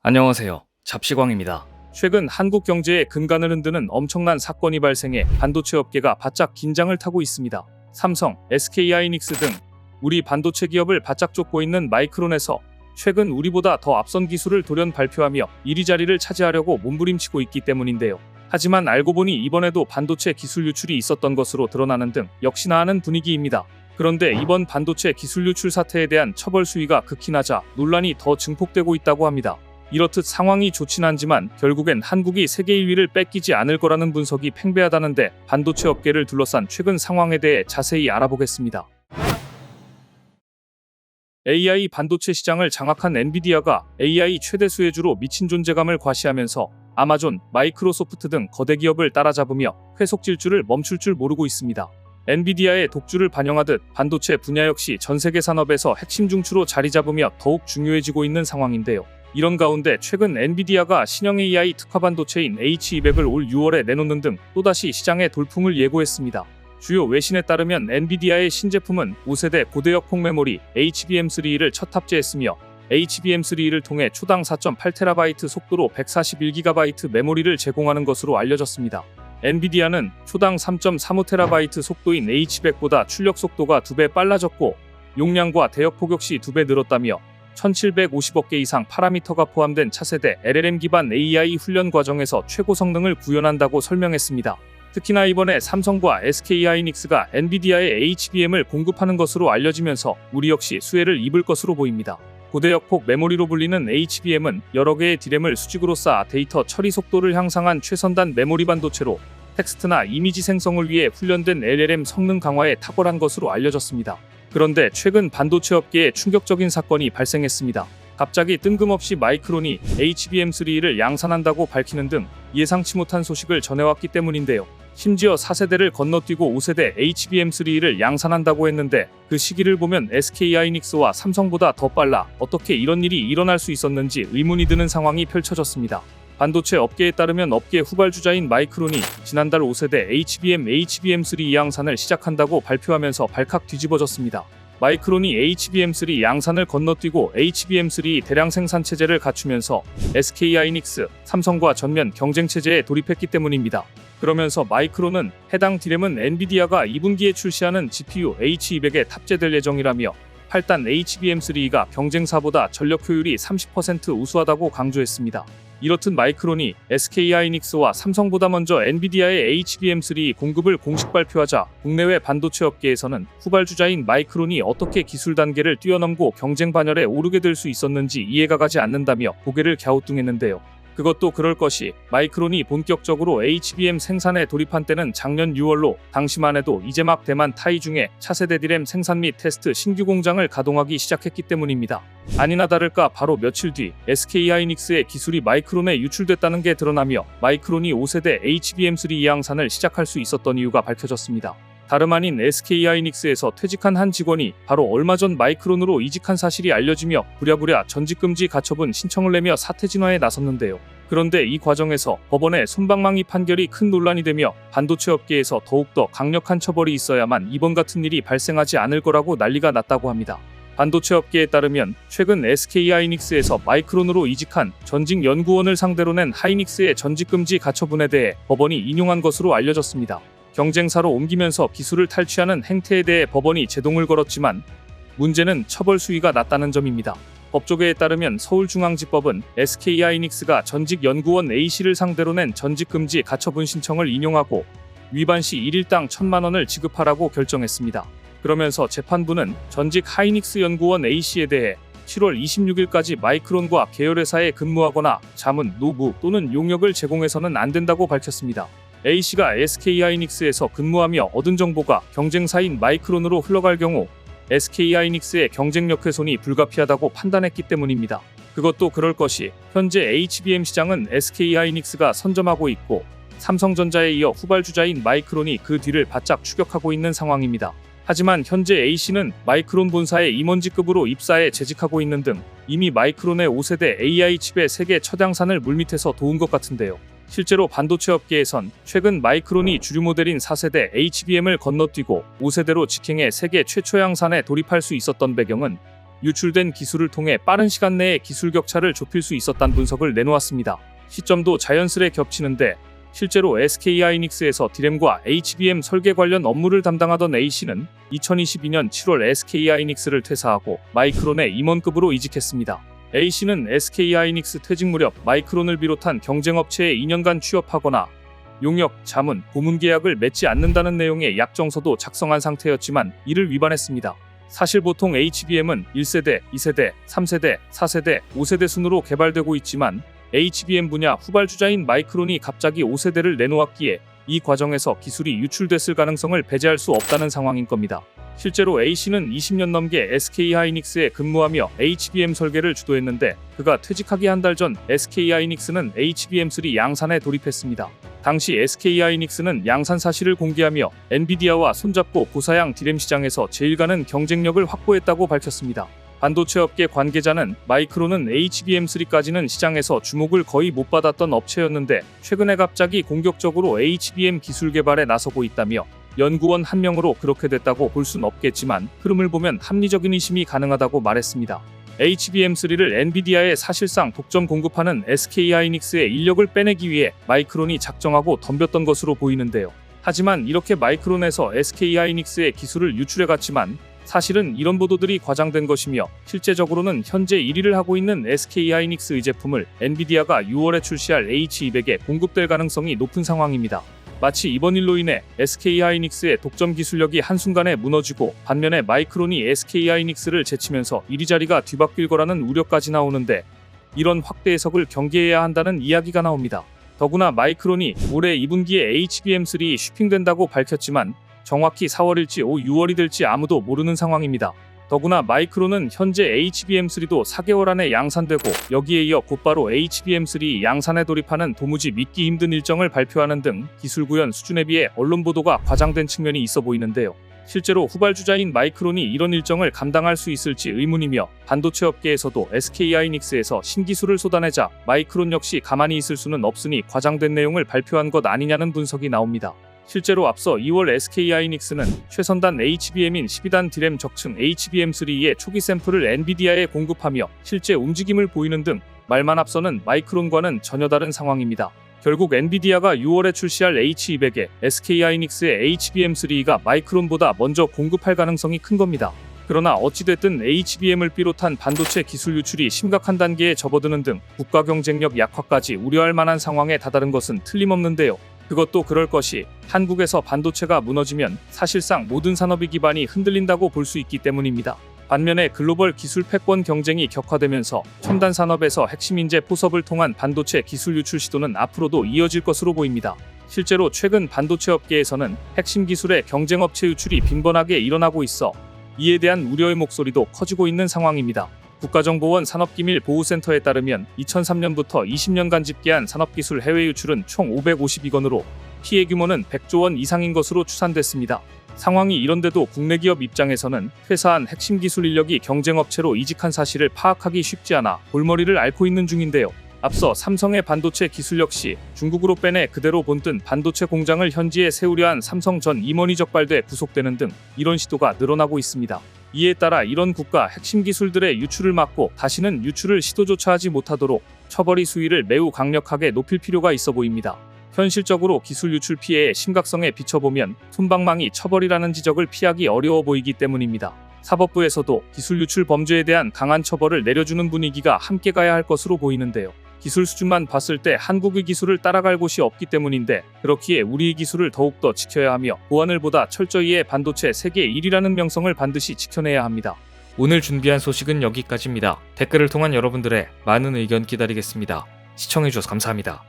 안녕하세요. 잡시광입니다. 최근 한국 경제의 근간을 흔드는 엄청난 사건이 발생해 반도체 업계가 바짝 긴장을 타고 있습니다. 삼성, SK하이닉스 등 우리 반도체 기업을 바짝 쫓고 있는 마이크론에서 최근 우리보다 더 앞선 기술을 돌연 발표하며 1위 자리를 차지하려고 몸부림치고 있기 때문인데요. 하지만 알고 보니 이번에도 반도체 기술 유출이 있었던 것으로 드러나는 등 역시나 하는 분위기입니다. 그런데 이번 반도체 기술 유출 사태에 대한 처벌 수위가 극히 낮아 논란이 더 증폭되고 있다고 합니다. 이렇듯 상황이 좋진 않지만 결국엔 한국이 세계 1위를 뺏기지 않을 거라는 분석이 팽배하다는데 반도체 업계를 둘러싼 최근 상황에 대해 자세히 알아보겠습니다. AI 반도체 시장을 장악한 엔비디아가 AI 최대 수혜주로 미친 존재감을 과시하면서 아마존, 마이크로소프트 등 거대 기업을 따라잡으며 회속 질주를 멈출 줄 모르고 있습니다. 엔비디아의 독주를 반영하듯 반도체 분야 역시 전 세계 산업에서 핵심 중추로 자리 잡으며 더욱 중요해지고 있는 상황인데요. 이런 가운데 최근 엔비디아가 신형 AI 특화 반도체인 H200을 올 6월에 내놓는 등 또다시 시장에 돌풍을 예고했습니다. 주요 외신에 따르면 엔비디아의 신제품은 5세대 고대역 폭메모리 HBM3E를 첫 탑재했으며 HBM3E를 통해 초당 4.8TB 속도로 141GB 메모리를 제공하는 것으로 알려졌습니다. 엔비디아는 초당 3.35TB 속도인 H100보다 출력 속도가 2배 빨라졌고 용량과 대역폭 역시 2배 늘었다며 1750억 개 이상 파라미터가 포함된 차세대 LLM 기반 AI 훈련 과정에서 최고 성능을 구현한다고 설명했습니다. 특히나 이번에 삼성과 SK하이닉스가 엔비디아의 HBM을 공급하는 것으로 알려지면서 우리 역시 수혜를 입을 것으로 보입니다. 고대역폭 메모리로 불리는 HBM은 여러 개의 디램을 수직으로 쌓아 데이터 처리 속도를 향상한 최선단 메모리 반도체로 텍스트나 이미지 생성을 위해 훈련된 LLM 성능 강화에 탁월한 것으로 알려졌습니다. 그런데 최근 반도체 업계에 충격적인 사건이 발생했습니다. 갑자기 뜬금없이 마이크론이 HBM3E를 양산한다고 밝히는 등 예상치 못한 소식을 전해왔기 때문인데요. 심지어 4세대를 건너뛰고 5세대 HBM3E를 양산한다고 했는데 그 시기를 보면 SK하이닉스와 삼성보다 더 빨라 어떻게 이런 일이 일어날 수 있었는지 의문이 드는 상황이 펼쳐졌습니다. 반도체 업계에 따르면 업계 후발주자인 마이크론이 지난달 5세대 HBM3E 양산을 시작한다고 발표하면서 발칵 뒤집어졌습니다. 마이크론이 HBM3 양산을 건너뛰고 HBM3 대량 생산 체제를 갖추면서 SK하이닉스, 삼성과 전면 경쟁 체제에 돌입했기 때문입니다. 그러면서 마이크론은 해당 디램은 엔비디아가 2분기에 출시하는 GPU H200에 탑재될 예정이라며 8단 HBM3E가 경쟁사보다 전력 효율이 30% 우수하다고 강조했습니다. 이렇듯 마이크론이 SK하이닉스와 삼성보다 먼저 엔비디아의 HBM3 공급을 공식 발표하자 국내외 반도체 업계에서는 후발주자인 마이크론이 어떻게 기술 단계를 뛰어넘고 경쟁 반열에 오르게 될 수 있었는지 이해가 가지 않는다며 고개를 갸우뚱했는데요. 그것도 그럴 것이 마이크론이 본격적으로 HBM 생산에 돌입한 때는 작년 6월로 당시만 해도 이제 막 대만 타이 중에 차세대 디램 생산 및 테스트 신규 공장을 가동하기 시작했기 때문입니다. 아니나 다를까 바로 며칠 뒤 SK하이닉스의 기술이 마이크론에 유출됐다는 게 드러나며 마이크론이 5세대 HBM3 양산을 시작할 수 있었던 이유가 밝혀졌습니다. 다름 아닌 SK하이닉스에서 퇴직한 한 직원이 바로 얼마 전 마이크론으로 이직한 사실이 알려지며 부랴부랴 전직금지 가처분 신청을 내며 사태 진화에 나섰는데요. 그런데 이 과정에서 법원의 솜방망이 판결이 큰 논란이 되며 반도체 업계에서 더욱더 강력한 처벌이 있어야만 이번 같은 일이 발생하지 않을 거라고 난리가 났다고 합니다. 반도체 업계에 따르면 최근 SK하이닉스에서 마이크론으로 이직한 전직 연구원을 상대로 낸 하이닉스의 전직금지 가처분에 대해 법원이 인용한 것으로 알려졌습니다. 경쟁사로 옮기면서 기술을 탈취하는 행태에 대해 법원이 제동을 걸었지만 문제는 처벌 수위가 낮다는 점입니다. 법조계에 따르면 서울중앙지법은 SK하이닉스가 전직 연구원 A씨를 상대로 낸 전직금지 가처분 신청을 인용하고 위반 시 1일당 1,000만 원을 지급하라고 결정했습니다. 그러면서 재판부는 전직 하이닉스 연구원 A씨에 대해 7월 26일까지 마이크론과 계열회사에 근무하거나 자문, 노무 또는 용역을 제공해서는 안 된다고 밝혔습니다. A씨가 SK하이닉스에서 근무하며 얻은 정보가 경쟁사인 마이크론으로 흘러갈 경우 SK하이닉스의 경쟁력 훼손이 불가피하다고 판단했기 때문입니다. 그것도 그럴 것이 현재 HBM 시장은 SK하이닉스가 선점하고 있고 삼성전자에 이어 후발주자인 마이크론이 그 뒤를 바짝 추격하고 있는 상황입니다. 하지만 현재 A씨는 마이크론 본사의 임원직급으로 입사해 재직하고 있는 등 이미 마이크론의 5세대 AI 칩의 세계 첫 양산을 물밑에서 도운 것 같은데요. 실제로 반도체 업계에선 최근 마이크론이 주류 모델인 4세대 HBM을 건너뛰고 5세대로 직행해 세계 최초 양산에 돌입할 수 있었던 배경은 유출된 기술을 통해 빠른 시간 내에 기술 격차를 좁힐 수 있었다는 분석을 내놓았습니다. 시점도 자연스레 겹치는데 실제로 SK하이닉스에서 D램과 HBM 설계 관련 업무를 담당하던 A씨는 2022년 7월 SK하이닉스를 퇴사하고 마이크론의 임원급으로 이직했습니다. A씨는 SK하이닉스 퇴직 무렵 마이크론을 비롯한 경쟁업체에 2년간 취업하거나 용역, 자문, 고문 계약을 맺지 않는다는 내용의 약정서도 작성한 상태였지만 이를 위반했습니다. 사실 보통 HBM은 1세대, 2세대, 3세대, 4세대, 5세대 순으로 개발되고 있지만 HBM 분야 후발주자인 마이크론이 갑자기 5세대를 내놓았기에 이 과정에서 기술이 유출됐을 가능성을 배제할 수 없다는 상황인 겁니다. 실제로 A씨는 20년 넘게 SK하이닉스에 근무하며 HBM 설계를 주도했는데 그가 퇴직하기 한 달 전 SK하이닉스는 HBM3 양산에 돌입했습니다. 당시 SK하이닉스는 양산 사실을 공개하며 엔비디아와 손잡고 고사양 D램 시장에서 제일가는 경쟁력을 확보했다고 밝혔습니다. 반도체 업계 관계자는 마이크론은 HBM3까지는 시장에서 주목을 거의 못 받았던 업체였는데 최근에 갑자기 공격적으로 HBM 기술 개발에 나서고 있다며 연구원 한 명으로 그렇게 됐다고 볼 순 없겠지만 흐름을 보면 합리적인 의심이 가능하다고 말했습니다. HBM3를 엔비디아에 사실상 독점 공급하는 SK하이닉스의 인력을 빼내기 위해 마이크론이 작정하고 덤볐던 것으로 보이는데요. 하지만 이렇게 마이크론에서 SK하이닉스의 기술을 유출해갔지만 사실은 이런 보도들이 과장된 것이며 실제적으로는 현재 1위를 하고 있는 SK하이닉스의 제품을 엔비디아가 6월에 출시할 H200에 공급될 가능성이 높은 상황입니다. 마치 이번 일로 인해 SK하이닉스의 독점 기술력이 한순간에 무너지고 반면에 마이크론이 SK하이닉스를 제치면서 1위 자리가 뒤바뀔 거라는 우려까지 나오는데 이런 확대 해석을 경계해야 한다는 이야기가 나옵니다. 더구나 마이크론이 올해 2분기에 HBM3이 슈핑된다고 밝혔지만 정확히 4월일지 6월이 될지 아무도 모르는 상황입니다. 더구나 마이크론은 현재 HBM3도 4개월 안에 양산되고 여기에 이어 곧바로 HBM3 양산에 돌입하는 도무지 믿기 힘든 일정을 발표하는 등 기술 구현 수준에 비해 언론 보도가 과장된 측면이 있어 보이는데요. 실제로 후발주자인 마이크론이 이런 일정을 감당할 수 있을지 의문이며 반도체 업계에서도 SK하이닉스에서 신기술을 쏟아내자 마이크론 역시 가만히 있을 수는 없으니 과장된 내용을 발표한 것 아니냐는 분석이 나옵니다. 실제로 앞서 2월 SK하이닉스는 최선단 HBM인 12단 D램 적층 HBM3의 초기 샘플을 엔비디아에 공급하며 실제 움직임을 보이는 등 말만 앞서는 마이크론과는 전혀 다른 상황입니다. 결국 엔비디아가 6월에 출시할 H200에 SK하이닉스의 HBM3가 마이크론보다 먼저 공급할 가능성이 큰 겁니다. 그러나 어찌됐든 HBM을 비롯한 반도체 기술 유출이 심각한 단계에 접어드는 등 국가 경쟁력 약화까지 우려할 만한 상황에 다다른 것은 틀림없는데요. 그것도 그럴 것이 한국에서 반도체가 무너지면 사실상 모든 산업의 기반이 흔들린다고 볼 수 있기 때문입니다. 반면에 글로벌 기술 패권 경쟁이 격화되면서 첨단 산업에서 핵심 인재 포섭을 통한 반도체 기술 유출 시도는 앞으로도 이어질 것으로 보입니다. 실제로 최근 반도체 업계에서는 핵심 기술의 경쟁 업체 유출이 빈번하게 일어나고 있어 이에 대한 우려의 목소리도 커지고 있는 상황입니다. 국가정보원 산업기밀보호센터에 따르면 2003년부터 20년간 집계한 산업기술 해외 유출은 총 552건으로 피해 규모는 100조 원 이상인 것으로 추산됐습니다. 상황이 이런데도 국내 기업 입장에서는 퇴사한 핵심 기술 인력이 경쟁업체로 이직한 사실을 파악하기 쉽지 않아 골머리를 앓고 있는 중인데요. 앞서 삼성의 반도체 기술 역시 중국으로 빼내 그대로 본뜬 반도체 공장을 현지에 세우려 한 삼성 전 임원이 적발돼 구속되는 등 이런 시도가 늘어나고 있습니다. 이에 따라 이런 국가 핵심 기술들의 유출을 막고 다시는 유출을 시도조차 하지 못하도록 처벌의 수위를 매우 강력하게 높일 필요가 있어 보입니다. 현실적으로 기술 유출 피해의 심각성에 비춰보면 솜방망이 처벌이라는 지적을 피하기 어려워 보이기 때문입니다. 사법부에서도 기술 유출 범죄에 대한 강한 처벌을 내려주는 분위기가 함께 가야 할 것으로 보이는데요. 기술 수준만 봤을 때 한국의 기술을 따라갈 곳이 없기 때문인데 그렇기에 우리의 기술을 더욱더 지켜야 하며 보안을 보다 철저히 해 반도체 세계 1위라는 명성을 반드시 지켜내야 합니다. 오늘 준비한 소식은 여기까지입니다. 댓글을 통한 여러분들의 많은 의견 기다리겠습니다. 시청해주셔서 감사합니다.